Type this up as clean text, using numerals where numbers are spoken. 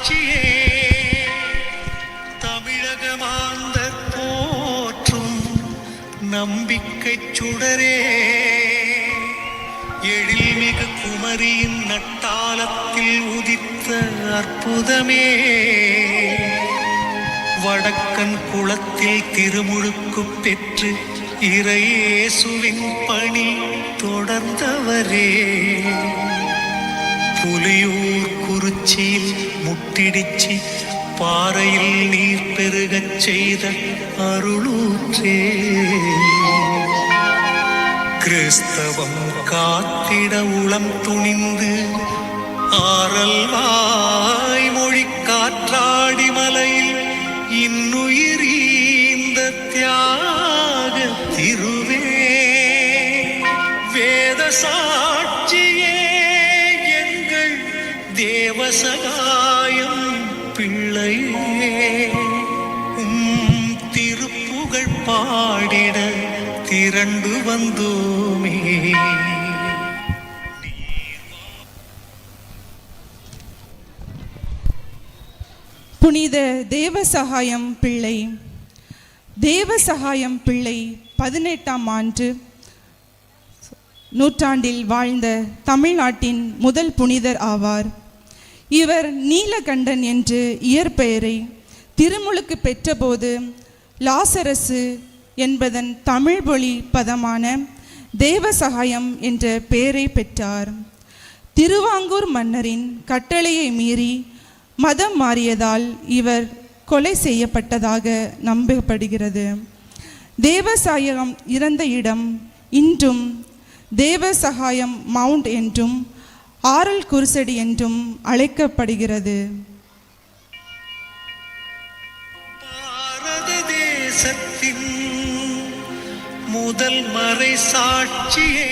சாட்சியே தமிழக மாந்தர் போற்றும் நம்பிக்கை சுடரே எழில்மிகு குமரியின் நட்டாலத்தில் உதித்த அற்புதமே வடக்கன் குளத்தில் திருமுழுக்கு பெற்று இறையேசுவின் பணி தொடர்ந்தவரே புலியூர் குறிச்சியில் முட்டிடிச்சி பாறையில் நீர் பெருகச் செய்த அருளூற்றே கிறிஸ்தவம் காத்திட உளம் துணிந்து ஆரல் வாய்மொழி காற்றாடி மலையில் இன்னுயிரீந்த தியாக திருவே வேத சாட்சியே எங்கள் தேவசகாயம் பிள்ளையே திருப்புகழ் பாடிட திரண்டு வந்தோமே. புனித தேவசகாயம் பிள்ளை. தேவசகாயம் பிள்ளை 18ஆம் நூற்றாண்டில் வாழ்ந்த தமிழ்நாட்டின் முதல் புனிதர் ஆவார். இவர் நீலகண்டன் என்று இயற்பெயரை திருமுழுக்கு பெற்றபோது லாசரசு என்பதன் தமிழ்மொழி பதமான தேவசகாயம் என்ற பெயரை பெற்றார். திருவாங்கூர் மன்னரின் கட்டளையை மீறி மதம் மாறியதால் இவர் கொலை செய்யப்பட்டதாக நம்பப்படுகிறது. தேவசகாயம் இறந்த இடம் இன்றும் தேவசகாயம் மவுண்ட் என்றும் ஆரல் குருசடி என்றும் அழைக்கப்படுகிறது. பாரத தேசத்தின் முதல் மறை சாட்சியே